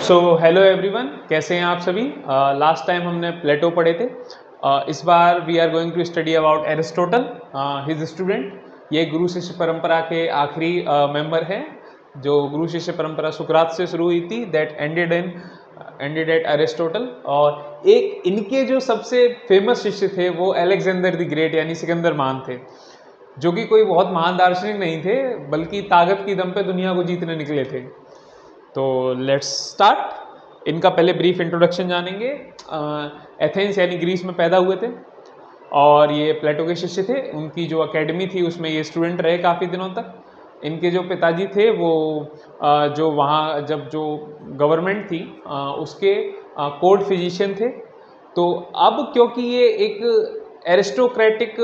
So hello everyone, कैसे हैं आप सभी। लास्ट टाइम हमने प्लेटो पढ़े थे। इस बार we are going to study about Aristotle, his student. ये गुरु शिष्य परंपरा के आखिरी मेंबर हैं। जो गुरु शिष्य परंपरा सुकरात से शुरू हुई थी, दैट एंडेड एट एरिस्टोटल। और एक इनके जो सबसे फेमस शिष्य थे वो अलेक्जेंडर द ग्रेट यानी सिकंदर महान थे, जो कि कोई बहुत महान दार्शनिक नहीं थे, बल्कि ताकत की दम पे दुनिया को जीतने निकले थे। तो लेट्स स्टार्ट। इनका पहले ब्रीफ इंट्रोडक्शन जानेंगे। एथेंस यानी ग्रीस में पैदा हुए थे और ये प्लेटो के शिष्य थे। उनकी जो एकेडमी थी उसमें ये स्टूडेंट रहे काफ़ी दिनों तक। इनके जो पिताजी थे वो जो वहाँ जब जो गवर्नमेंट थी उसके कोर्ट फिजिशियन थे। तो अब क्योंकि ये एक एरिस्टोक्रेटिक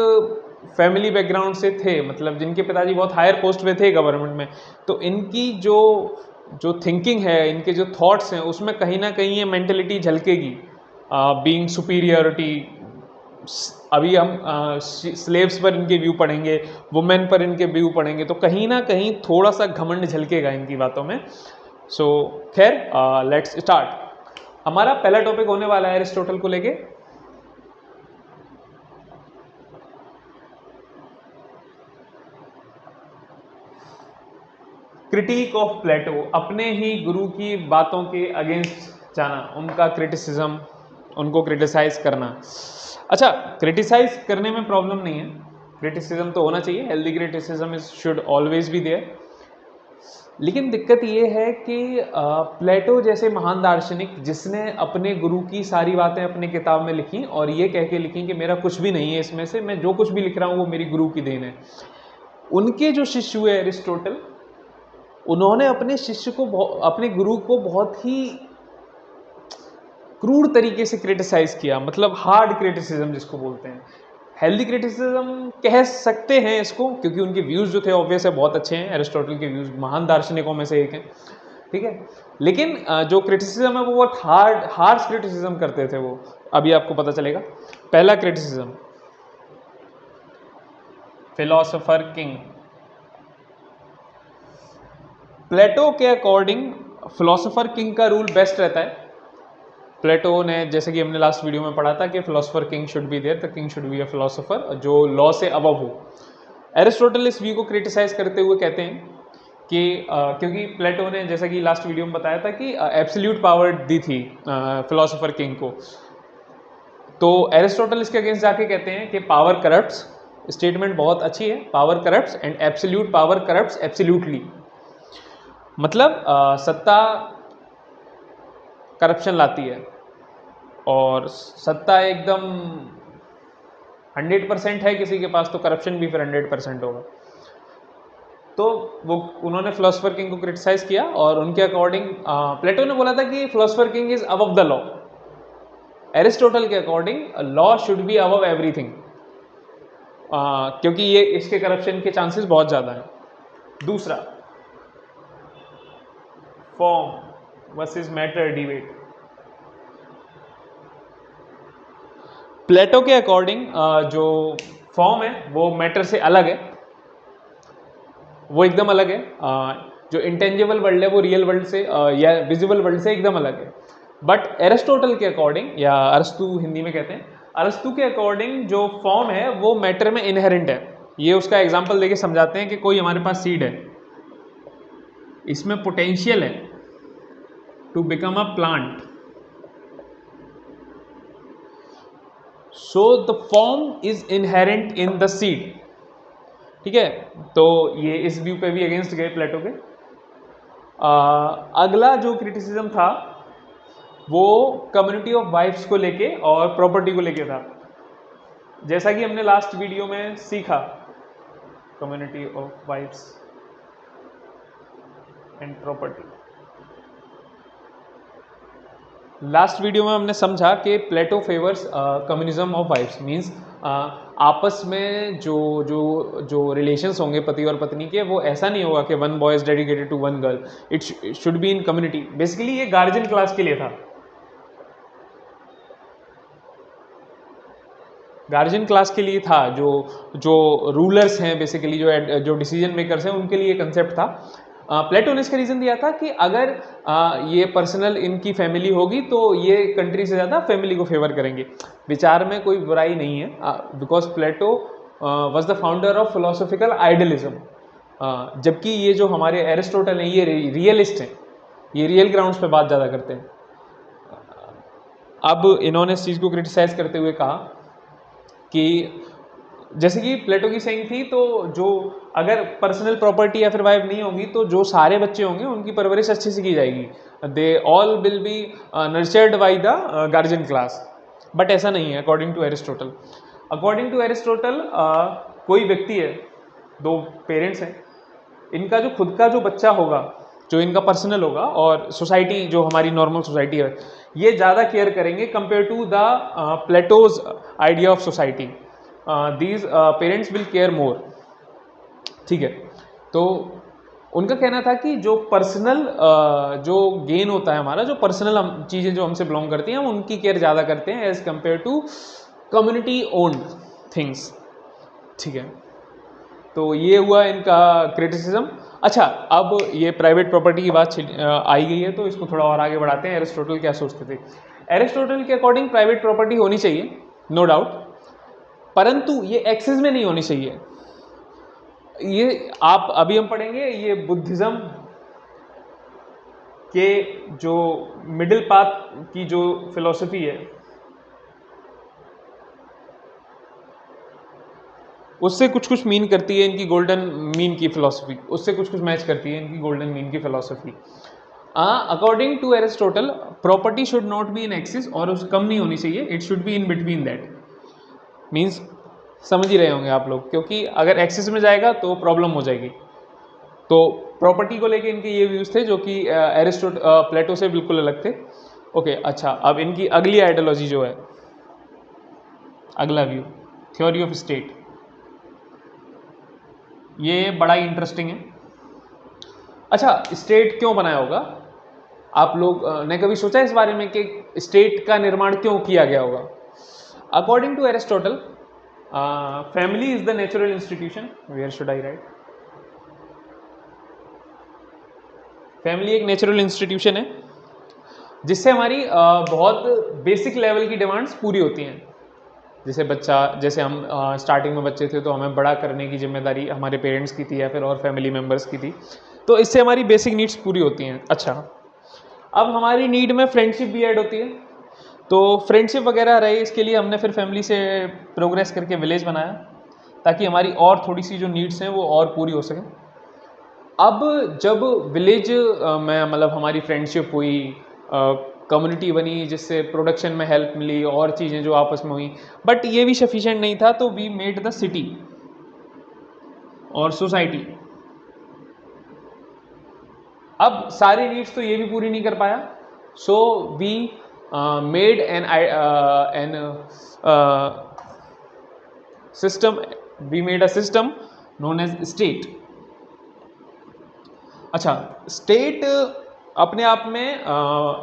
फैमिली बैकग्राउंड से थे, मतलब जिनके पिताजी बहुत हायर पोस्ट पे थे गवर्नमेंट में, तो इनकी जो थिंकिंग है, इनके जो थॉट्स हैं, उसमें कहीं ना कहीं ये मेंटेलिटी झलकेगी, बीइंग सुपीरियरिटी। अभी हम स्लेव्स पर इनके व्यू पढ़ेंगे, वुमेन पर इनके व्यू पढ़ेंगे, तो कहीं ना कहीं थोड़ा सा घमंड झलकेगा इनकी बातों में। सो खैर, लेट्स स्टार्ट। हमारा पहला टॉपिक होने वाला है एरिस्टोटल को लेके। क्रिटिक ऑफ प्लेटो, अपने ही गुरु की बातों के अगेंस्ट जाना, उनका क्रिटिसिज्म, उनको क्रिटिसाइज करना। अच्छा, क्रिटिसाइज करने में प्रॉब्लम नहीं है, क्रिटिसिज्म तो होना चाहिए, healthy criticism is should always be there. लेकिन दिक्कत ये है कि प्लेटो जैसे महान दार्शनिक, जिसने अपने गुरु की सारी बातें अपने किताब में लिखी और ये कह के लिखी कि मेरा कुछ भी नहीं है इसमें से, मैं जो कुछ भी लिख रहा हूँ वो मेरी गुरु की देन है। उनके जो शिष्य हुए एरिस्टोटल, उन्होंने अपने शिष्य को, अपने गुरु को बहुत ही क्रूर तरीके से क्रिटिसाइज किया, मतलब हार्ड क्रिटिसिज्म जिसको बोलते हैं। हेल्दी क्रिटिसिज्म कह सकते हैं इसको, क्योंकि उनके व्यूज जो थे ऑब्वियस है बहुत अच्छे हैं। एरिस्टोटल के व्यूज महान दार्शनिकों में से एक हैं, ठीक है। लेकिन जो क्रिटिसिज्म है वो बहुत हार्श क्रिटिसिज्म करते थे वो। अभी आपको पता चलेगा। पहला क्रिटिसिज्म, फिलोसोफर किंग। प्लेटो के अकॉर्डिंग फिलोसोफर किंग का रूल बेस्ट रहता है। प्लेटो ने, जैसे कि हमने लास्ट वीडियो में पढ़ा था कि philosopher king should be there, the king should be a philosopher जो लॉ से अबव हो। एरिस्टोटल इस व्यू को क्रिटिसाइज करते हुए कहते हैं कि क्योंकि प्लेटो ने, जैसा कि लास्ट वीडियो में बताया था, कि एब्सोल्यूट पावर दी थी फिलोसोफर किंग को। तो एरिस्टोटल इसके अगेंस्ट जाके कहते हैं कि पावर करप्ट्स। स्टेटमेंट बहुत अच्छी है, power corrupts and absolute power corrupts absolutely. मतलब सत्ता करप्शन लाती है और सत्ता एकदम 100% है किसी के पास, तो करप्शन भी फिर 100% होगा। तो वो उन्होंने फिलोसोफर किंग को क्रिटिसाइज किया और उनके अकॉर्डिंग प्लेटो ने बोला था कि philosopher king is above the law. Aristotle के according law should be above everything, क्योंकि ये इसके करप्शन के चांसेस बहुत ज़्यादा हैं। दूसरा, फॉर्म वर्सेस मैटर डिबेट। प्लेटो के अकॉर्डिंग जो फॉर्म है वो मैटर से अलग है, वो एकदम अलग है। जो इंटेंजिबल वर्ल्ड है वो रियल वर्ल्ड से या विजिबल वर्ल्ड से एकदम अलग है। बट एरिस्टोटल के अकॉर्डिंग, या अरस्तु हिंदी में कहते हैं, अरस्तु के अकॉर्डिंग जो फॉर्म है वो मैटर में इनहेरेंट है। ये उसका एग्जांपल देके समझाते हैं कि कोई हमारे पास सीड है, इसमें पोटेंशियल है to become a plant, so the form is inherent in the seed, ठीक है। तो ये इस व्यू पे भी अगेंस्ट गए प्लेटो के। अगला जो क्रिटिसिज्म था वो कम्युनिटी ऑफ वाइफ्स को लेके और प्रॉपर्टी को लेके था। जैसा कि हमने लास्ट वीडियो में सीखा, community of wives and property, last video में हमने समझा कि Plato favours communism of wives, means आपस में जो जो जो रिलेशंस होंगे पति और पत्नी के, वो ऐसा नहीं होगा कि one boy is dedicated to one girl, it should be in community. Basically ये गार्जियन क्लास के लिए था, गार्जियन क्लास के लिए था, जो जो रूलर्स हैं बेसिकली, जो डिसीजन मेकर्स हैं, उनके लिए कंसेप्ट था। प्लेटो ने इसका रीजन दिया था कि अगर ये पर्सनल इनकी फैमिली होगी तो ये कंट्री से ज़्यादा फैमिली को फेवर करेंगे। विचार में कोई बुराई नहीं है, because Plato was the founder of philosophical idealism, जबकि ये जो हमारे एरिस्टोटल हैं ये रियलिस्ट हैं, ये रियल ग्राउंड्स पे बात ज़्यादा करते हैं। अब इन्होंने इस चीज़ को क्रिटिसाइज करते हुए कहा कि जैसे कि प्लेटो की सेइंग थी, तो जो अगर पर्सनल प्रॉपर्टी या फिर वाइफ नहीं होगी तो जो सारे बच्चे होंगे उनकी परवरिश अच्छे से की जाएगी, they all will be nurtured by the guardian class. But ऐसा नहीं है according to Aristotle. According to Aristotle कोई व्यक्ति है, दो पेरेंट्स हैं, इनका जो खुद का जो बच्चा होगा, जो इनका पर्सनल होगा, और सोसाइटी जो हमारी नॉर्मल सोसाइटी है ये ज़्यादा केयर करेंगे compare to the Plato's idea of society. These parents will care more. ठीक है, तो उनका कहना था कि जो पर्सनल जो गेन होता है हमारा, जो पर्सनल चीज़ें जो हमसे बिलोंग करती हैं, हम उनकी केयर ज़्यादा करते हैं as compare to community owned things. ठीक है, तो ये हुआ इनका क्रिटिसिज्म। अच्छा, अब ये प्राइवेट प्रॉपर्टी की बात आई गई है तो इसको थोड़ा और आगे बढ़ाते हैं। एरिस्टोटल क्या सोचते थे? एरिस्टोटल के अकॉर्डिंग प्राइवेट प्रॉपर्टी होनी चाहिए, नो डाउट, परंतु ये एक्सेस में नहीं होनी चाहिए। ये आप अभी हम पढ़ेंगे, ये बुद्धिज्म के जो मिडिल पाथ की जो फिलॉसफी है उससे कुछ कुछ मीन करती है इनकी गोल्डन मीन की फिलॉसफी, उससे कुछ कुछ मैच करती है इनकी गोल्डन मीन की philosophy. According to Aristotle property should not be in excess, और उस कम नहीं होनी चाहिए, it should be in between that. Means समझ ही रहे होंगे आप लोग, क्योंकि अगर एक्सिस में जाएगा तो प्रॉब्लम हो जाएगी। तो प्रॉपर्टी को लेके इनके ये व्यूज़ थे जो कि प्लेटो से बिल्कुल अलग थे। ओके, अच्छा, अब इनकी अगली आइडियोलॉजी जो है, अगला व्यू, थ्योरी ऑफ स्टेट, ये बड़ा ही इंटरेस्टिंग है। अच्छा, स्टेट क्यों बनाया होगा? आप लोग ने कभी सोचा इस बारे में कि स्टेट का निर्माण क्यों किया गया होगा? According to Aristotle, family is the natural institution. Where should I write? Family एक नेचुरल इंस्टीट्यूशन है जिससे हमारी बहुत बेसिक लेवल की डिमांड्स पूरी होती हैं। जैसे हम स्टार्टिंग में बच्चे थे तो हमें बड़ा करने की जिम्मेदारी हमारे पेरेंट्स की थी या फिर और फैमिली मेम्बर्स की थी, तो इससे हमारी बेसिक नीड्स पूरी होती हैं। अच्छा, अब हमारी नीड में फ्रेंडशिप भी ऐड होती है, तो फ्रेंडशिप वगैरह रहे, इसके लिए हमने फिर फैमिली से प्रोग्रेस करके विलेज बनाया ताकि हमारी और थोड़ी सी जो नीड्स हैं वो और पूरी हो सकें। अब जब विलेज में मतलब हमारी फ्रेंडशिप हुई, कम्युनिटी बनी जिससे प्रोडक्शन में हेल्प मिली और चीज़ें जो आपस में हुई, बट ये भी सफिशिएंट नहीं था, तो वी मेड द सिटी और सोसाइटी। अब सारी नीड्स तो ये भी पूरी नहीं कर पाया, so we made an system, we made a system known as state. अच्छा, स्टेट अपने आप में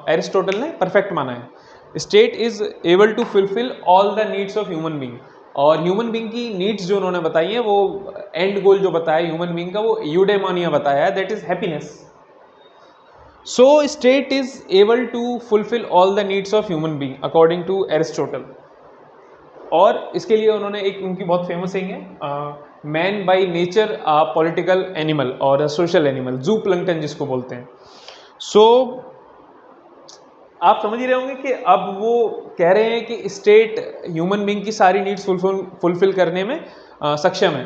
एरिस्टोटल ने परफेक्ट माना है। State is able to fulfil all the needs of human being, और ह्यूमन बींग की नीड्स जो उन्होंने बताई है, वो एंड गोल जो बताया ह्यूमन बींग का, वो यूडेमोनिया बताया है, that is happiness. So state is able to fulfil all the needs of human being according to Aristotle. और इसके लिए उन्होंने एक उनकी बहुत फेमस थिंग है, man by nature a political animal और अ सोशल एनिमल, जू प्लंक्टन जिसको बोलते हैं। सो आप समझ ही रहे होंगे कि अब वो कह रहे हैं कि स्टेट ह्यूमन बींग की सारी नीड्स फुलफिल करने में सक्षम है।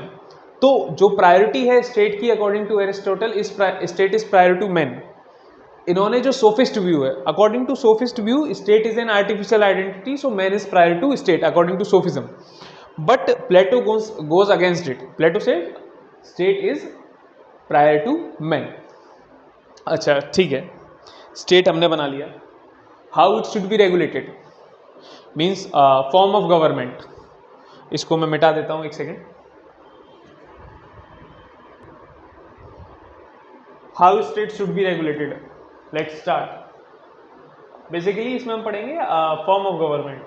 तो जो प्रायोरिटी है स्टेट की according to Aristotle, state is prior to man. इन्होंने जो सोफिस्ट व्यू है, according to sophist view state is an artificial identity, so man is prior to state according to sophism. But Plato goes against it. Plato says state is prior to man. अच्छा, ठीक है, state हमने बना लिया। How it should be regulated means form of government. इसको मैं मिटा देता हूं, एक second. How state should be regulated, let's start. Basically इसमें हम पढ़ेंगे फॉर्म ऑफ गवर्नमेंट।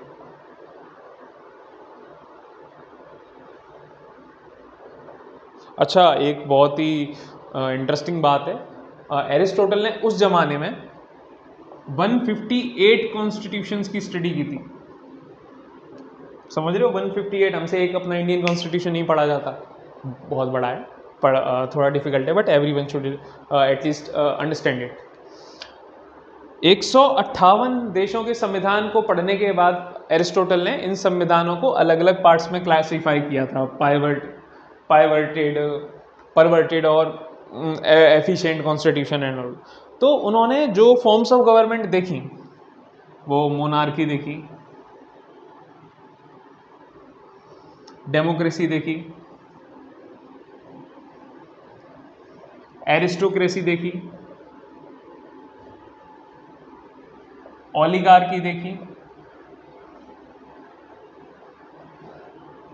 अच्छा, एक बहुत ही इंटरेस्टिंग बात है, एरिस्टोटल ने उस जमाने में 158 कॉन्स्टिट्यूशंस की स्टडी की थी। समझ रहे हो 158, हमसे एक अपना इंडियन कॉन्स्टिट्यूशन नहीं पढ़ा जाता, बहुत बड़ा है, पर थोड़ा डिफिकल्ट है, but everyone should at least understand it. 158 देशों के संविधान को पढ़ने के बाद एरिस्टोटल ने इन संविधानों को अलग अलग पार्ट्स में क्लासिफाई किया था, परवर्टेड और एफिशिएंट कॉन्स्टिट्यूशन एंड ऑल। तो उन्होंने जो फॉर्म्स ऑफ गवर्नमेंट देखी, वो मोनार्की देखी, डेमोक्रेसी देखी, एरिस्टोक्रेसी देखी, ओलिगार्की देखी,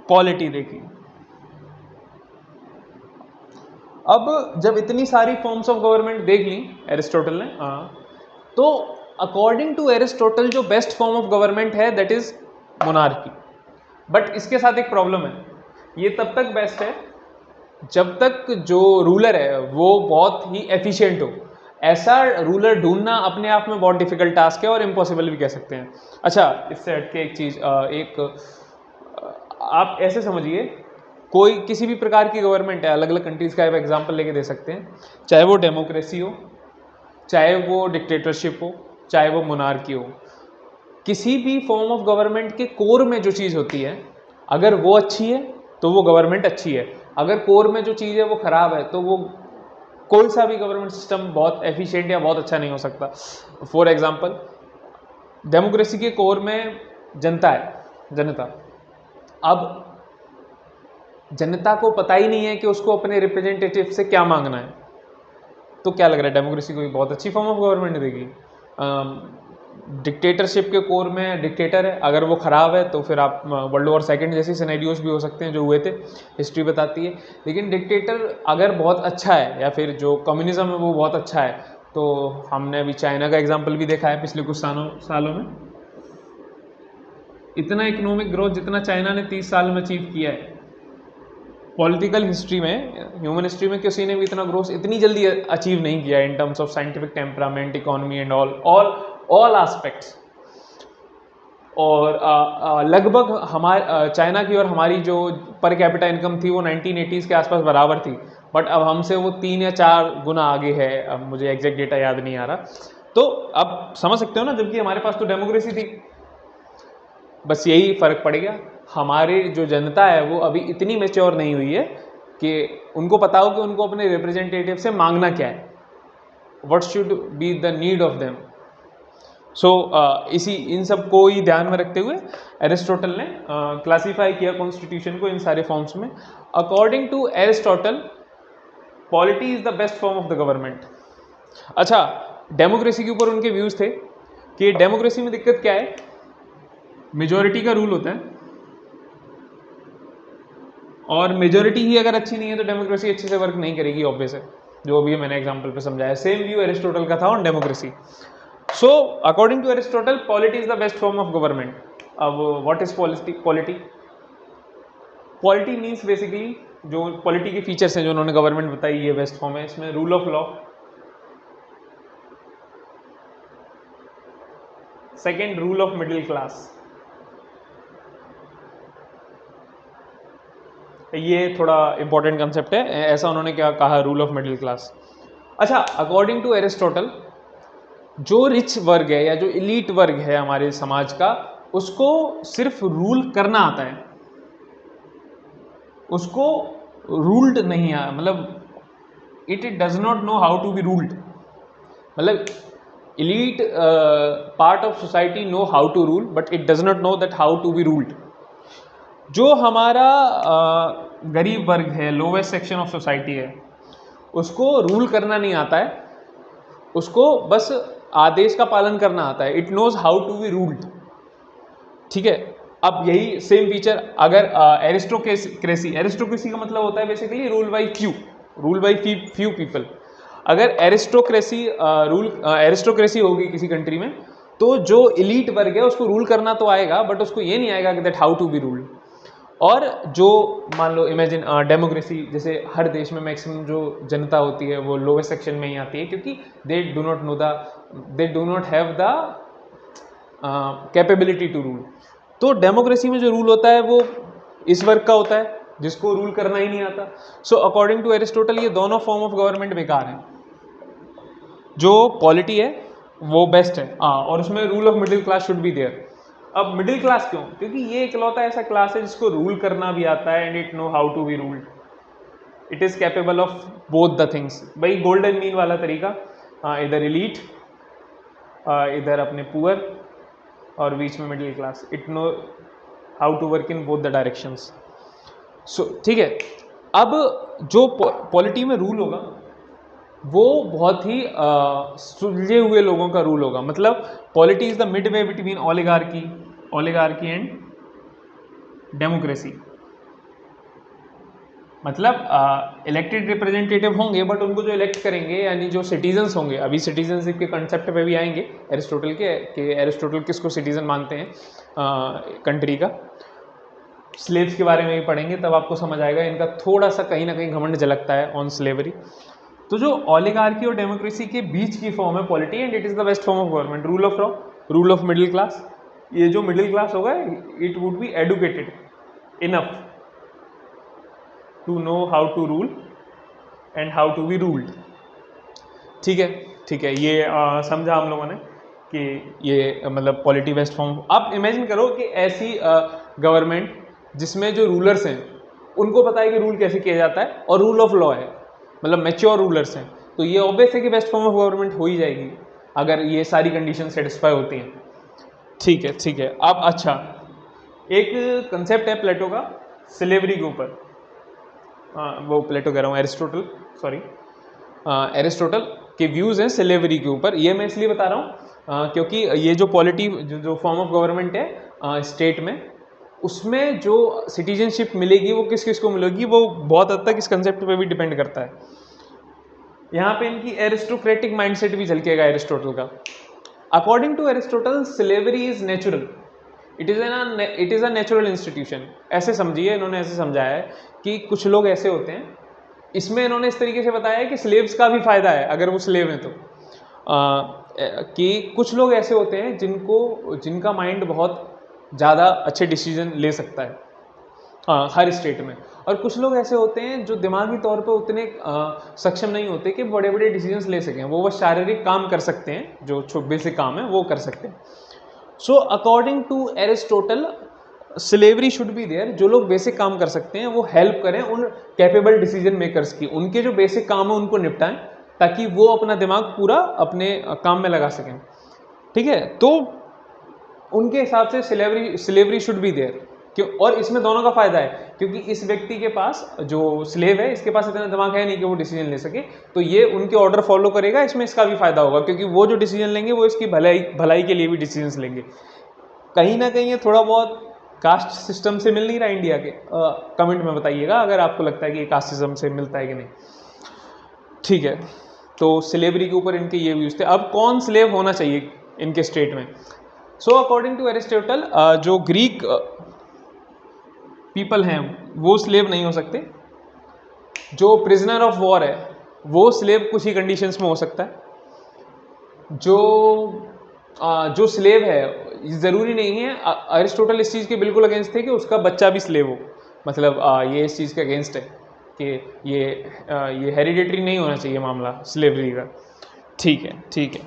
पॉलिटी देखी। अब जब इतनी सारी फॉर्म्स ऑफ गवर्नमेंट देख ली एरिस्टोटल ने, तो अकॉर्डिंग टू एरिस्टोटल जो बेस्ट फॉर्म ऑफ गवर्नमेंट है दैट इज मोनार्की। बट इसके साथ एक प्रॉब्लम है, ये तब तक बेस्ट है जब तक जो रूलर है वो बहुत ही एफिशिएंट हो। ऐसा रूलर ढूंढना अपने आप में बहुत डिफिकल्ट टास्क है और इम्पॉसिबल भी कह सकते हैं। अच्छा, इससे हटके एक चीज़, आप ऐसे समझिए, कोई किसी भी प्रकार की गवर्नमेंट है, अलग अलग कंट्रीज़ का एग्जांपल लेके दे सकते हैं, चाहे वो डेमोक्रेसी हो, चाहे वो डिक्टेटरशिप हो, चाहे वो मोनार्की हो, किसी भी फॉर्म ऑफ गवर्नमेंट के कोर में जो चीज़ होती है, अगर वो अच्छी है तो वो गवर्नमेंट अच्छी है। अगर कोर में जो चीज़ है वो ख़राब है तो वो कोई सा भी गवर्नमेंट सिस्टम बहुत एफिशिएंट या बहुत अच्छा नहीं हो सकता। फॉर एग्जांपल, डेमोक्रेसी के कोर में जनता है, जनता। अब जनता को पता ही नहीं है कि उसको अपने रिप्रेजेंटेटिव से क्या मांगना है, तो क्या लग रहा है डेमोक्रेसी को बहुत अच्छी फॉर्म ऑफ गवर्नमेंट देगी। डिक्टेटरशिप के कोर में डिक्टेटर है, अगर वो ख़राब है तो फिर आप वर्ल्ड वॉर सेकंड जैसे सिनेरियोस भी हो सकते हैं जो हुए थे, हिस्ट्री बताती है। लेकिन डिक्टेटर अगर बहुत अच्छा है या फिर जो कम्युनिज्म है वो बहुत अच्छा है, तो हमने अभी चाइना का एग्जाम्पल भी देखा है पिछले कुछ सालों में। इतना इकोनॉमिक ग्रोथ जितना चाइना ने 30 साल में अचीव किया है, पॉलिटिकल हिस्ट्री में, ह्यूमन हिस्ट्री में किसी ने भी इतना ग्रोथ इतनी जल्दी अचीव नहीं किया in terms of scientific temperament, economy and all aspects. और लगभग हमारे चाइना की और हमारी जो पर कैपिटा इनकम थी वो 1980s के आसपास बराबर थी, बट अब हमसे वो 3 या 4 गुना आगे है। अब मुझे एग्जैक्ट डेटा याद नहीं आ रहा। तो अब समझ सकते हो ना, जबकि हमारे पास तो डेमोक्रेसी थी। बस यही फ़र्क पड़ गया, हमारी जो जनता है वो अभी इतनी मैच्योर नहीं हुई है कि उनको पता हो कि उनको अपने रिप्रेजेंटेटिव से मांगना क्या है, what should be the need of them. So इन सब को ही ध्यान में रखते हुए एरिस्टोटल ने क्लासीफाई किया कॉन्स्टिट्यूशन को इन सारे फॉर्म्स में। According to Aristotle, polity is the best form of the government. अच्छा, डेमोक्रेसी के ऊपर उनके व्यूज थे कि डेमोक्रेसी में दिक्कत क्या है, मेजॉरिटी का रूल होता है, और मेजॉरिटी ही अगर अच्छी नहीं है तो डेमोक्रेसी अच्छे से वर्क नहीं करेगी, ऑब्वियस है, जो अभी मैंने एग्जांपल पे समझाया। सेम व्यू एरिस्टोटल का था on democracy. So according to Aristotle, polity is the best form of government. अब what is polity? Polity means basically जो पॉलिटी के फीचर्स हैं जो उन्होंने गवर्नमेंट बताई, ये बेस्ट फॉर्म है। इसमें rule of law, second rule of middle class, ये थोड़ा इंपॉर्टेंट कंसेप्ट है, ऐसा उन्होंने क्या कहा, रूल ऑफ मिडिल क्लास। अच्छा, अकॉर्डिंग टू एरिस्टोटल, जो रिच वर्ग है या जो इलीट वर्ग है हमारे समाज का, उसको सिर्फ रूल करना आता है, उसको रूल्ड नहीं है, मतलब it does not know how to be ruled. मतलब elite part of society know how to rule, but it does not know that how to be ruled. जो हमारा गरीब वर्ग है, लोवेस्ट सेक्शन ऑफ सोसाइटी है, उसको रूल करना नहीं आता है, उसको बस आदेश का पालन करना आता है। It knows how to be ruled, ठीक है। अब यही सेम फीचर अगर एरिस्टोक्रेसी का मतलब होता है basically rule by few people. अगर एरिस्टोक्रेसी होगी किसी कंट्री में, तो जो इलीट वर्ग है उसको रूल करना तो आएगा, बट उसको ये नहीं आएगा कि that how to be ruled. और जो मान लो इमेजिन डेमोक्रेसी, जैसे हर देश में मैक्सिमम जो जनता होती है वो लोवेस्ट सेक्शन में ही आती है, क्योंकि they do not have the capability to rule. तो डेमोक्रेसी में जो रूल होता है वो इस वर्ग का होता है जिसको रूल करना ही नहीं आता। सो अकॉर्डिंग टू एरिस्टोटल ये दोनों फॉर्म ऑफ गवर्नमेंट बेकार हैं। जो पॉलिटी है वो बेस्ट है, और उसमें rule of middle class should be there. अब मिडिल क्लास क्यों? क्योंकि ये इकलौता ऐसा क्लास है जिसको रूल करना भी आता है and it know how to be ruled, it is capable of both the things. भाई गोल्डन मीन वाला तरीका, इधर एलीट, इधर अपने पुअर, और बीच में middle class, it know how to work in both the directions. So ठीक है, अब जो पॉलिटी में रूल होगा वो बहुत ही सुलझे हुए लोगों का रूल होगा। मतलब polity is the mid way between oligarchy and democracy. मतलब इलेक्टेड रिप्रेजेंटेटिव होंगे, बट उनको जो इलेक्ट करेंगे यानी जो सिटीजन्स होंगे, अभी सिटीजनशिप के कंसेप्ट पे भी आएंगे एरिस्टोटल के एरिस्टोटल किसको सिटीजन मानते हैं कंट्री का। स्लेव्स के बारे में भी पढ़ेंगे, तब आपको समझ आएगा इनका थोड़ा सा कहीं ना कहीं घमंड झलकता है ऑन स्लेवरी। तो जो ओलिगार्की और डेमोक्रेसी के बीच की फॉर्म है polity, and it is the best form of government. Rule of law, rule of middle class. ये जो मिडिल क्लास होगा it would be educated enough to know how to rule and how to be ruled. ठीक है, ये समझा हम लोगों ने कि ये मतलब पॉलिटी बेस्ट फॉर्म। आप इमेजिन करो कि ऐसी गवर्नमेंट जिसमें जो रूलर्स हैं उनको पता है कि रूल कैसे किया जाता है और रूल ऑफ लॉ है, मतलब मैच्योर रूलर्स हैं, तो ये ऑब्वियस है कि बेस्ट फॉर्म ऑफ गवर्नमेंट हो ही जाएगी अगर ये सारी कंडीशन सेटिस्फाई होती हैं। ठीक है। अब अच्छा, एक कंसेप्ट है प्लेटो का स्लेवरी के ऊपर, वो प्लेटो कह रहा हूँ, एरिस्टोटल के व्यूज़ हैं स्लेवरी के ऊपर। ये मैं इसलिए बता रहा हूँ क्योंकि ये जो पॉलिटी जो फॉर्म ऑफ गवर्नमेंट है स्टेट में, उसमें जो सिटीजनशिप मिलेगी वो किस किस को मिलेगी वो बहुत हद तक इस कंसेप्ट पे भी डिपेंड करता है। यहाँ पे इनकी एरिस्टोक्रेटिक माइंडसेट भी झलकेगा एरिस्टोटल का। According to Aristotle slavery is natural, it is a natural institution. ऐसे समझिए, इन्होंने ऐसे समझाया है कि कुछ लोग ऐसे होते हैं, इसमें इन्होंने इस तरीके से बताया है कि स्लेव्स का भी फायदा है अगर वो स्लेव हैं तो, कि कुछ लोग ऐसे होते हैं जिनका माइंड बहुत ज़्यादा अच्छे डिसीजन ले सकता है हर स्टेट में, और कुछ लोग ऐसे होते हैं जो दिमागी तौर पे उतने सक्षम नहीं होते कि बड़े बड़े डिसीजंस ले सकें। वो बस शारीरिक काम कर सकते हैं, जो बेसिक काम है वो कर सकते हैं। So according to Aristotle slavery should be there. जो लोग बेसिक काम कर सकते हैं वो हेल्प करें उन कैपेबल डिसीजन मेकर्स की, उनके जो बेसिक काम है उनको निपटाएं ताकि वो अपना दिमाग पूरा अपने काम में लगा सकें। ठीक है, तो उनके हिसाब से स्लेवरी शुड बी देयर। क्यों? और इसमें दोनों का फायदा है, क्योंकि इस व्यक्ति के पास जो स्लेव है इसके पास इतना दिमाग है नहीं कि वो डिसीजन ले सके, तो ये उनके ऑर्डर फॉलो करेगा, इसमें इसका भी फायदा होगा, क्योंकि वो जो डिसीजन लेंगे वो इसकी भलाई के लिए भी डिसीजन लेंगे। कहीं ना कहीं ये थोड़ा बहुत कास्ट सिस्टम से मिल नहीं रहा इंडिया के, कमेंट में बताइएगा अगर आपको लगता है कि कास्ट सिस्टम से मिलता है कि नहीं। ठीक है, तो स्लेवरी के ऊपर इनके ये व्यूज थे। अब कौन स्लेव होना चाहिए इनके स्टेट में? सो अकॉर्डिंग टू एरिस्टोटल जो ग्रीक पीपल हैं वो स्लेव नहीं हो सकते। जो प्रिजनर ऑफ वॉर है वो स्लेव कुछ ही कंडीशंस में हो सकता है। जो स्लेव है ज़रूरी नहीं है, अरिस्टोटल इस चीज़ के बिल्कुल अगेंस्ट थे कि उसका बच्चा भी स्लेव हो। मतलब ये इस चीज़ के अगेंस्ट है कि ये हेरिडेटरी नहीं होना चाहिए मामला स्लेवरी का। ठीक है।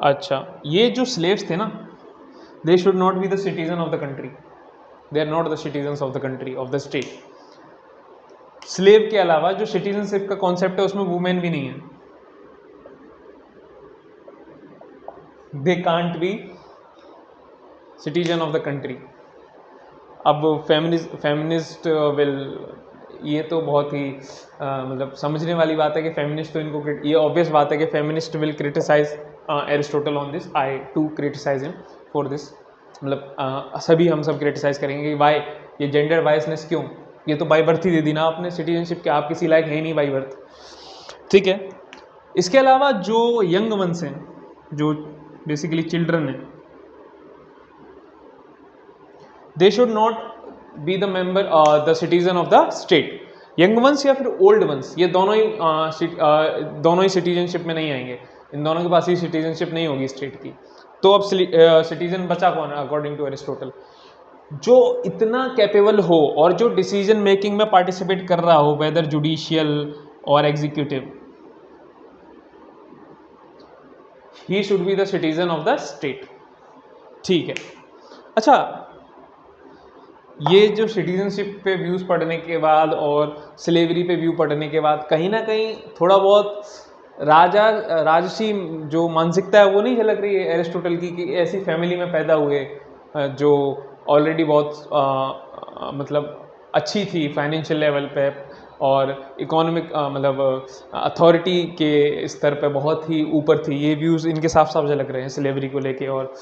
अच्छा, ये जो स्लेव्स थे ना, they should not be the citizen of the country, they are not the citizens of the country, of the state. Slave के अलावा जो सिटीजनशिप का कॉन्सेप्ट है उसमें वुमेन भी नहीं है, they can't be citizen of the country. अब फेमिनिस्ट विल, ये तो बहुत ही मतलब समझने वाली बात है कि फेमिनिस्ट तो इनको, ये ऑब्वियस बात है कि feminist will criticise Aristotle on this, I too criticise him for this. मतलब सभी हम सब क्रिटिसाइज करेंगे कि वाई ये जेंडर बायसनेस क्यों, ये तो बाई बर्थ ही दे दी ना आपने सिटीजनशिप के, आप किसी लायक है नहीं बाई बर्थ। ठीक है, इसके अलावा जो यंग वंस हैं, जो बेसिकली चिल्ड्रन हैं, दे should not be the member the citizen of the state. Young ones या फिर ओल्ड वंस, ये दोनों ही सिटीजनशिप में नहीं आएंगे, इन दोनों के पास ही सिटीजनशिप नहीं होगी स्टेट की। तो अब सिटीजन बचा कौन है अकॉर्डिंग टू एरिस्टोटल? जो इतना कैपेबल हो और जो डिसीजन मेकिंग में पार्टिसिपेट कर रहा हो, वेदर जुडिशियल और executive, he should be the citizen of the state. ठीक है। अच्छा, ये जो सिटीजनशिप पे व्यूज़ पढ़ने के बाद और स्लेवरी पे व्यू पढ़ने के बाद कहीं ना कहीं थोड़ा बहुत राजसी जो मानसिकता है वो नहीं झलक रही है एरिस्टोटल की, कि ऐसी फैमिली में पैदा हुए जो ऑलरेडी बहुत मतलब अच्छी थी फाइनेंशियल लेवल पे और इकोनॉमिक मतलब अथॉरिटी के स्तर पे बहुत ही ऊपर थी। ये व्यूज़ इनके साफ साफ झलक रहे हैं स्लेवरी को लेके और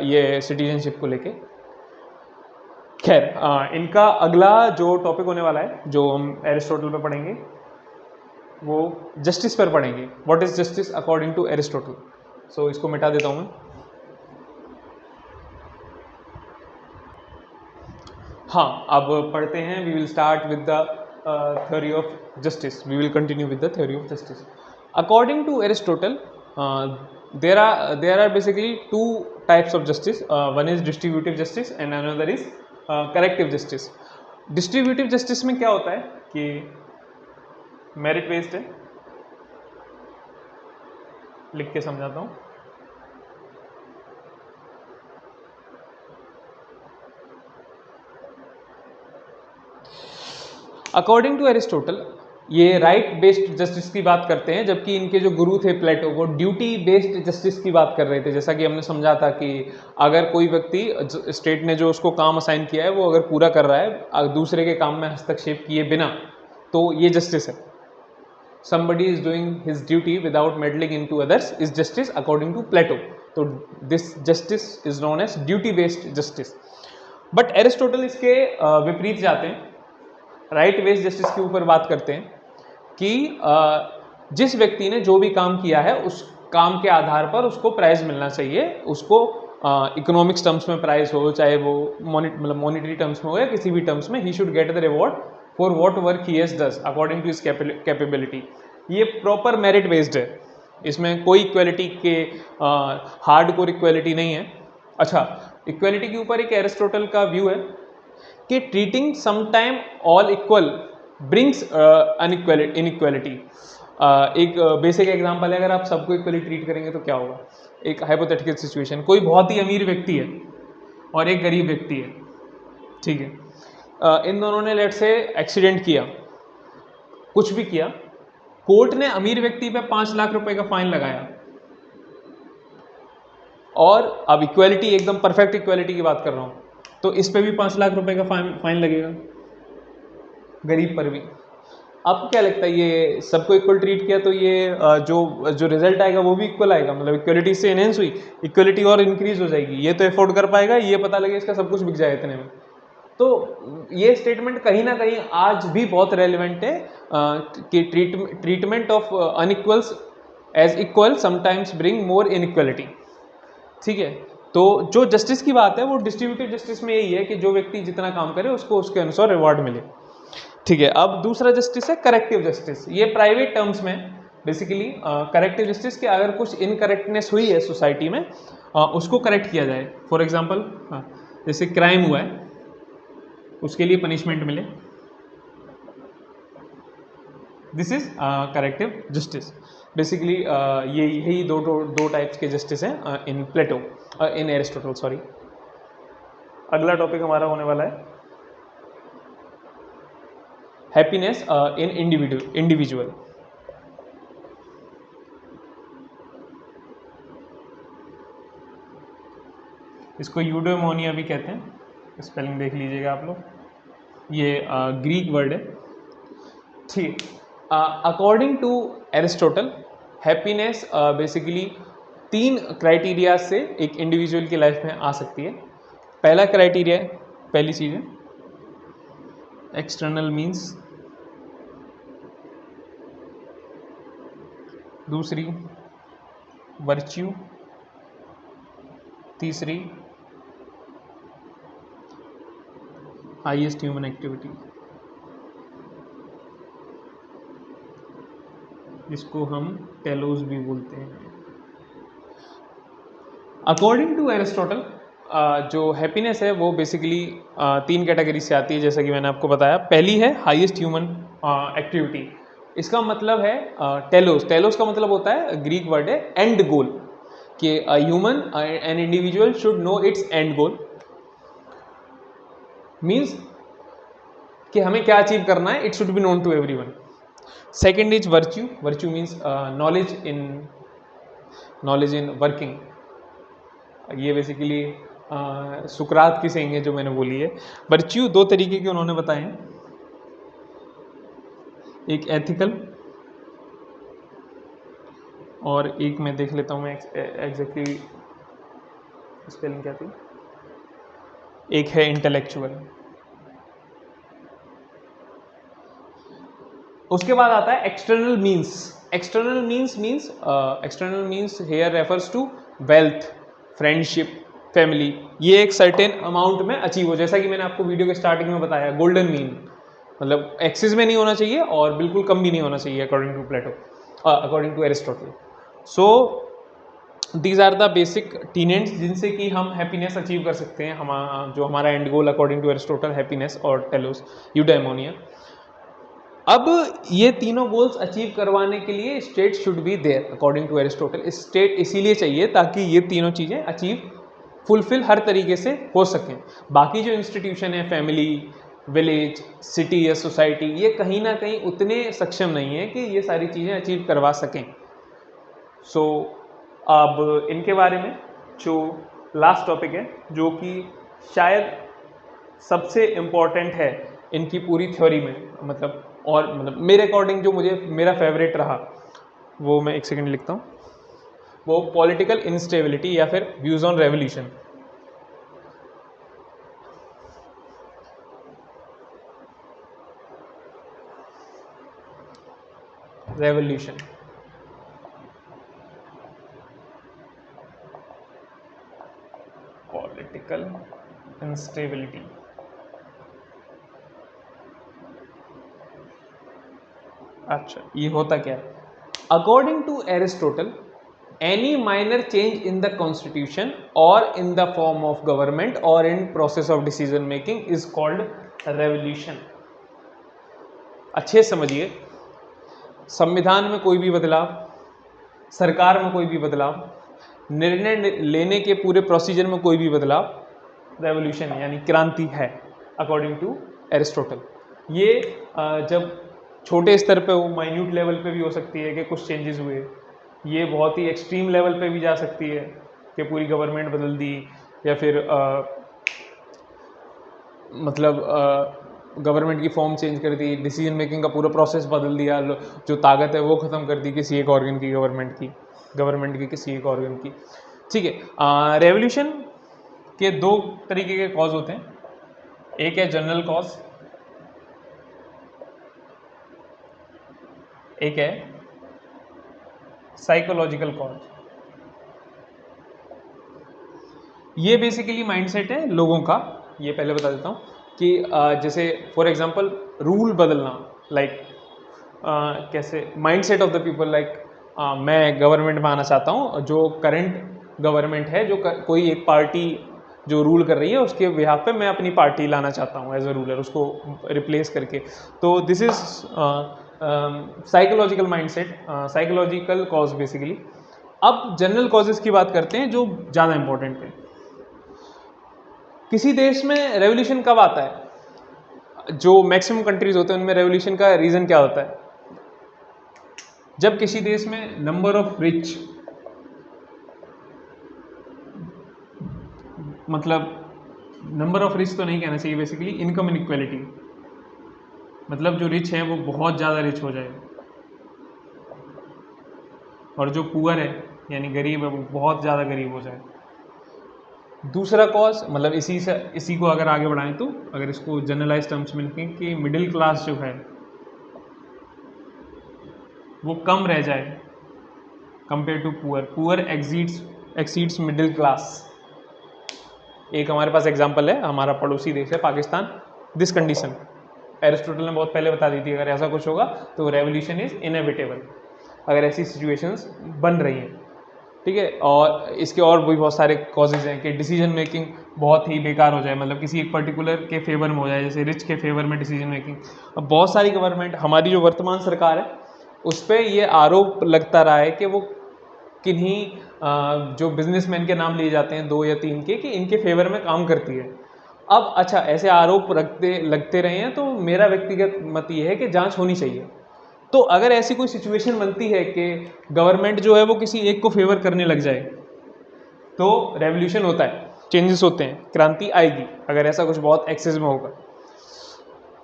ये सिटीजनशिप को लेके। खैर, इनका अगला जो टॉपिक होने वाला है जो हम एरिस्टोटल पे पढ़ेंगे वो जस्टिस पर पढ़ेंगे। What is justice according to Aristotle. So इसको मिटा देता हूं मैं। हाँ, अब पढ़ते हैं। We will start with the theory of justice. We will continue with the theory of justice. According to Aristotle there are basically two types of justice. One is distributive justice and another is corrective justice. Distributive justice में क्या होता है कि merit based है, लिख के समझाता हूँ। अकॉर्डिंग टू एरिस्टोटल ये राइट बेस्ड जस्टिस की बात करते हैं, जबकि इनके जो गुरु थे प्लेटो वो ड्यूटी बेस्ड जस्टिस की बात कर रहे थे। जैसा कि हमने समझा था कि अगर कोई व्यक्ति स्टेट ने जो उसको काम असाइन किया है वो अगर पूरा कर रहा है दूसरे के काम में हस्तक्षेप किए बिना, तो ये जस्टिस है। somebody is doing his duty without meddling into others is justice according to Plato. तो this justice is known as duty based justice. But Aristotle इसके विपरीत जाते हैं, राइट बेस्ड जस्टिस के ऊपर बात करते हैं कि जिस व्यक्ति ने जो भी काम किया है उस काम के आधार पर उसको प्राइज मिलना चाहिए। उसको इकोनॉमिक्स टर्म्स में प्राइज हो, चाहे वो मतलब मॉनिटरी टर्म्स में हो या किसी भी टर्म्स में, he should get the reward for what work he has does according to his capability. ये प्रॉपर मेरिट बेस्ड है, इसमें कोई इक्वलिटी के हार्ड कोर इक्वलिटी नहीं है। अच्छा, इक्वलिटी के ऊपर एक एरिस्टोटल का व्यू है कि treating sometime all equal brings inequality. एक बेसिक एग्जांपल है, अगर आप सबको इक्वली ट्रीट करेंगे तो क्या होगा। एक हाइपोथेटिकल सिचुएशन, कोई बहुत ही अमीर व्यक्ति है और एक गरीब व्यक्ति है, ठीक है। इन दोनों ने लेट से एक्सीडेंट किया, कुछ भी किया, कोर्ट ने अमीर व्यक्ति पे 5 लाख रुपए का फाइन लगाया और अब इक्वलिटी, एकदम परफेक्ट इक्वलिटी की बात कर रहा हूं, तो इस पे भी 5 लाख रुपए का फाइन लगेगा, गरीब पर भी। आपको क्या लगता है, ये सबको इक्वल ट्रीट किया तो ये जो रिजल्ट आएगा वो भी इक्वल आएगा, मतलब इक्वलिटी से एनहेंस हुई, इक्वलिटी और इंक्रीज हो जाएगी, ये तो अफोर्ड कर पाएगा, ये पता लगे इसका सब कुछ बिक जाए इतने में। तो ये स्टेटमेंट कहीं ना कहीं आज भी बहुत रेलिवेंट है कि treatment of unequals as equal sometimes bring more inequality. ठीक है, तो जो जस्टिस की बात है वो डिस्ट्रीब्यूटिव जस्टिस में यही है कि जो व्यक्ति जितना काम करे उसको उसके अनुसार रिवॉर्ड मिले। ठीक है, अब दूसरा जस्टिस है करेक्टिव जस्टिस। ये प्राइवेट टर्म्स में बेसिकली करेक्टिव जस्टिस के अगर कुछ इनकरेक्टनेस हुई है सोसाइटी में उसको करेक्ट किया जाए। फॉर एग्जांपल, जैसे क्राइम हुआ है उसके लिए पनिशमेंट मिले, this is corrective justice. Basically ये यही दो टाइप्स के जस्टिस हैं इन प्लेटो, इन एरिस्टोटल, सॉरी। अगला टॉपिक हमारा होने वाला है हैप्पीनेस इन इंडिविजुअल। इसको यूडोमोनिया भी कहते हैं, स्पेलिंग देख लीजिएगा आप लोग, ये ग्रीक वर्ड है। ठीक, according to Aristotle happiness basically 3 criteria से एक इंडिविजुअल की लाइफ में आ सकती है। पहला क्राइटेरिया, पहली चीज़ है एक्सटर्नल मीन्स, दूसरी वर्च्यू, तीसरी हाईएस्ट ह्यूमन एक्टिविटी, जिसको हम टेलोस भी बोलते हैं। अकॉर्डिंग टू एरिस्टोटल जो हैप्पीनेस है वो बेसिकली 3 कैटेगरी से आती है, जैसा कि मैंने आपको बताया। पहली है हाईएस्ट ह्यूमन एक्टिविटी। इसका मतलब है टेलोस। टेलोस का मतलब होता है, ग्रीक वर्ड है एंड गोल, कि human an individual should know its end goal. Means कि हमें क्या अचीव करना है, it should be known to everyone. Second is virtue. Virtue means knowledge in working. ये बेसिकली सुकरात की सेइंग है जो मैंने बोली है। वर्च्यू 2 तरीके के उन्होंने बताए हैं, एक एथिकल और एक मैं देख लेता हूँ मैं एग्जैक्टली स्पेलिंग क्या थी, एक है इंटेलेक्चुअल। उसके बाद आता है external means. External means here refers to wealth, friendship, family. ये एक सर्टेन अमाउंट में अचीव हो, जैसा कि मैंने आपको वीडियो के स्टार्टिंग में बताया, गोल्डन मीन, मतलब एक्सिस में नहीं होना चाहिए और बिल्कुल कम भी नहीं होना चाहिए, according to Plato, according to Aristotle. So these are the basic tenets जिनसे कि हम हैप्पीनेस अचीव कर सकते हैं, जो हमारा end goal according to Aristotle, happiness और टेलोस यूडेमोनिया। अब ये तीनों गोल्स अचीव करवाने के लिए state should be there according to Aristotle. State इसीलिए चाहिए ताकि ये तीनों चीज़ें अचीव फुलफिल हर तरीके से हो सकें। बाकी जो इंस्टीट्यूशन है, फैमिली, विलेज, सिटी या सोसाइटी, ये कहीं ना कहीं उतने सक्षम नहीं है कि ये सारी चीज़ें अचीव करवा सकें। सो अब इनके बारे में जो लास्ट टॉपिक है, जो कि शायद सबसे इम्पॉर्टेंट है इनकी पूरी थ्योरी में, मतलब मेरे अकॉर्डिंग जो मेरा फेवरेट रहा, वो मैं एक सेकंड लिखता हूँ, वो पॉलिटिकल इंस्टेबिलिटी या फिर views on revolution. Revolution political instability. अच्छा, ये होता क्या है? According to Aristotle, any minor change in the constitution और in the form of government और in process of decision making is called revolution. अच्छे समझिए, संविधान में कोई भी बदलाव, सरकार में कोई भी बदलाव, निर्णय लेने के पूरे प्रोसीजर में कोई भी बदलाव, रेवोल्यूशन है, यानी क्रांति है अकॉर्डिंग टू एरिस्टोटल। ये जब छोटे स्तर पे हो, माइन्यूट लेवल पे भी हो सकती है कि कुछ चेंजेस हुए, ये बहुत ही एक्सट्रीम लेवल पे भी जा सकती है कि पूरी गवर्नमेंट बदल दी, या फिर गवर्नमेंट की फॉर्म चेंज कर दी, डिसीजन मेकिंग का पूरा प्रोसेस बदल दिया, जो ताकत है वो ख़त्म कर दी किसी एक ऑर्गन की, गवर्नमेंट की किसी एक ऑर्गन की। ठीक है, रेवोल्यूशन के 2 तरीके के कॉज होते हैं, एक है जनरल कॉज, एक है साइकोलॉजिकल कॉज। ये बेसिकली माइंडसेट है लोगों का, ये पहले बता देता हूँ कि जैसे फॉर एग्जांपल रूल बदलना, लाइक कैसे mindset of the people, like मैं गवर्नमेंट में आना चाहता हूँ, जो करंट गवर्नमेंट है, कोई एक पार्टी जो रूल कर रही है उसके बिहाफ पे मैं अपनी पार्टी लाना चाहता हूँ एज अ रूलर, उसको रिप्लेस करके। तो this is psychological mindset, psychological cause basically. अब जनरल कॉजेज की बात करते हैं जो ज़्यादा इंपॉर्टेंट है। किसी देश में रेवोल्यूशन कब आता है? जो मैक्सिमम कंट्रीज होते हैं उनमें रेवोल्यूशन का रीज़न क्या होता है? जब किसी देश में number of rich, number of rich तो नहीं कहना चाहिए, बेसिकली इनकम इनइक्वालिटी, मतलब जो रिच है वो बहुत ज़्यादा रिच हो जाए और जो पुअर है यानी गरीब है वो बहुत ज़्यादा गरीब हो जाए। दूसरा कॉज, मतलब इसी को अगर आगे बढ़ाएं तो अगर इसको जनरलाइज टर्म्स में लिखें कि मिडिल क्लास जो है वो कम रह जाए compare to poor exceeds middle class. एक हमारे पास एग्जांपल है, हमारा पड़ोसी देश है पाकिस्तान, दिस कंडीशन, एरिस्टोटल ने बहुत पहले बता दी थी, अगर ऐसा कुछ होगा तो रेवोल्यूशन इज इनएविटेबल, अगर ऐसी सिचुएशंस बन रही हैं, ठीक है। और इसके और भी बहुत सारे कॉजेज हैं कि डिसीजन मेकिंग बहुत ही बेकार हो जाए, मतलब किसी एक पर्टिकुलर के फेवर में हो जाए, जैसे रिच के फेवर में डिसीजन मेकिंग। अब बहुत सारी गवर्नमेंट, हमारी जो वर्तमान सरकार है उस पर ये आरोप लगता रहा है कि वो किन्हीं जो बिजनेसमैन के नाम लिए जाते हैं 2 या 3 के, कि इनके फेवर में काम करती है। अब अच्छा, ऐसे आरोप लगते रहे हैं, तो मेरा व्यक्तिगत मत ये है कि जांच होनी चाहिए। तो अगर ऐसी कोई सिचुएशन बनती है कि गवर्नमेंट जो है वो किसी एक को फेवर करने लग जाए, तो रेवोल्यूशन होता है, चेंजेस होते हैं, क्रांति आएगी, अगर ऐसा कुछ बहुत एक्सेस में होगा।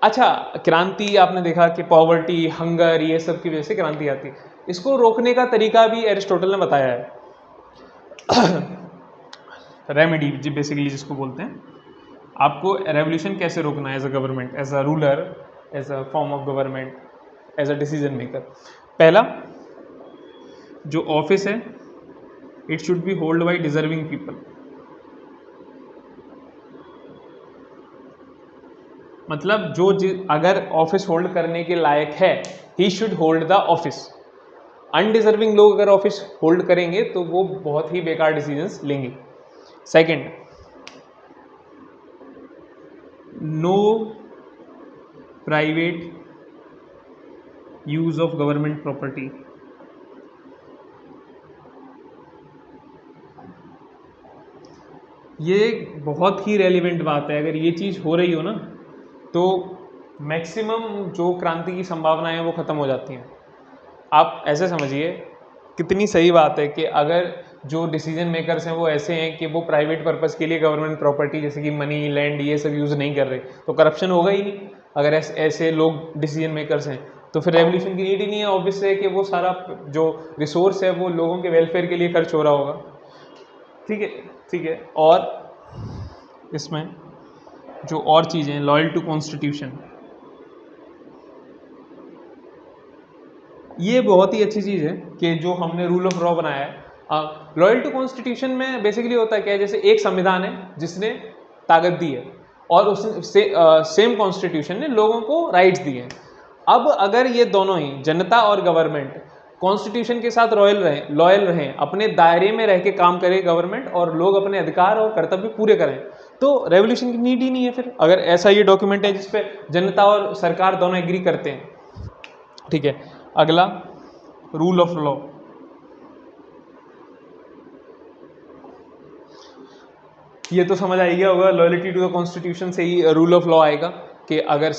अच्छा, क्रांति आपने देखा कि पॉवर्टी, हंगर, ये सब की वजह से क्रांति आती है। इसको रोकने का तरीका भी एरिस्टोटल ने बताया है। रेमेडी जी बेसिकली जिसको बोलते हैं, आपको रेवोल्यूशन कैसे रोकना है as a government, as a ruler, as a form of government, as a decision maker. पहला जो ऑफिस है, it should be hold by deserving people. मतलब अगर ऑफिस होल्ड करने के लायक है, he should hold the office. Undeserving लोग अगर ऑफिस होल्ड करेंगे तो वो बहुत ही बेकार डिसीजंस लेंगे। Second, no private use of government property. ये बहुत ही रेलिवेंट बात है, अगर ये चीज़ हो रही हो ना तो मैक्सिमम जो क्रांति की संभावनाएं हैं वो ख़त्म हो जाती हैं। आप ऐसे समझिए, कितनी सही बात है कि अगर जो डिसीजन मेकर्स हैं वो ऐसे हैं कि वो प्राइवेट पर्पस के लिए गवर्नमेंट प्रॉपर्टी जैसे कि मनी, लैंड, ये सब यूज़ नहीं कर रहे, तो करप्शन होगा ही नहीं। अगर ऐसे लोग डिसीजन मेकर्स हैं तो फिर रेवोल्यूशन की नीड ही नहीं है। ऑब्वियस है कि वो सारा जो रिसोर्स है वो लोगों के वेलफेयर के लिए खर्च हो रहा होगा। ठीक है, ठीक है। और इसमें जो और चीज़ें, लॉयल टू कॉन्स्टिट्यूशन, ये बहुत ही अच्छी चीज़ है कि जो हमने रूल ऑफ लॉ बनाया है। लॉयल टू कॉन्स्टिट्यूशन में बेसिकली होता है क्या है, जैसे एक संविधान है जिसने ताकत दी है और उसने सेम कॉन्स्टिट्यूशन ने लोगों को राइट्स दिए हैं। अब अगर ये दोनों ही, जनता और गवर्नमेंट, कॉन्स्टिट्यूशन के साथ लॉयल रहें, अपने दायरे में रह के काम करे गवर्नमेंट, और लोग अपने अधिकार और कर्तव्य पूरे करें, तो रेवोल्यूशन की नीड ही नहीं है फिर, अगर ऐसा ये डॉक्यूमेंट है जिसपे जनता और सरकार दोनों एग्री करते हैं। ठीक है, अगला रूल ऑफ लॉ। ये तो समझ आ गया होगा, लॉयल्टी टू द कॉन्स्टिट्यूशन से ही रूल ऑफ लॉ आएगा, कि अगर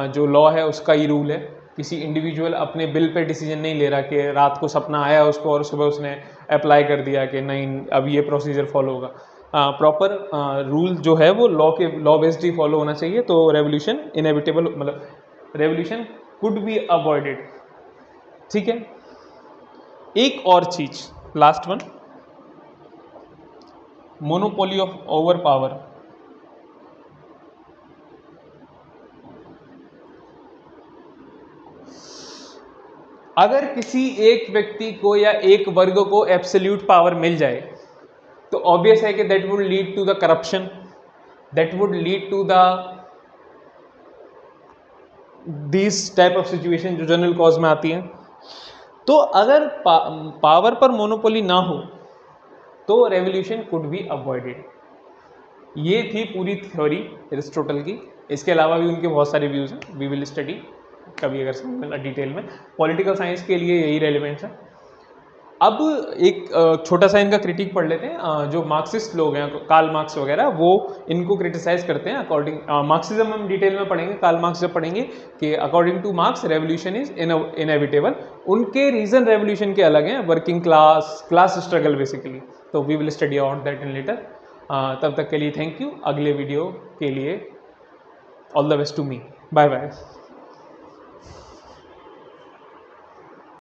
जो लॉ है उसका ही रूल है, किसी इंडिविजुअल अपने बिल पे डिसीजन नहीं ले रहा कि रात को सपना आया उसको और सुबह उसने अप्लाई कर दिया कि नहीं अब ये प्रोसीजर फॉलो होगा। प्रॉपर रूल जो है वो लॉ बेस्ड ही फॉलो होना चाहिए, तो रेवोल्यूशन इनएविटेबल, मतलब रेवोल्यूशन कुड बी अवॉइडेड। ठीक है, एक और चीज, last one, monopoly of over power. अगर किसी एक व्यक्ति को या एक वर्ग को एब्सोल्यूट पावर मिल जाए तो ऑब्वियस है कि that would lead to the corruption, that would lead to the this type of situation जो जनरल कॉज में आती है। तो अगर पावर पर मोनोपोली ना हो तो रेवोल्यूशन कुड बी अवॉइडेड। ये थी पूरी थ्योरी एरिस्टोटल की। इसके अलावा भी उनके बहुत सारे व्यूज हैं, वी विल स्टडी कभी अगर समझना डिटेल में। पॉलिटिकल साइंस के लिए यही रेलिवेंस है। अब एक छोटा सा इनका क्रिटिक पढ़ लेते हैं। जो मार्क्सिस्ट लोग हैं, कार्ल मार्क्स वगैरह, वो इनको क्रिटिसाइज करते हैं। अकॉर्डिंग मार्क्सिज्म हम डिटेल में पढ़ेंगे, कार्ल मार्क्स जब पढ़ेंगे, कि according to Marx revolution is inevitable. उनके रीजन रेवोल्यूशन के अलग हैं, वर्किंग क्लास स्ट्रगल बेसिकली। तो we will study about that in later. तब तक के लिए थैंक यू। अगले वीडियो के लिए all the best to me, bye bye.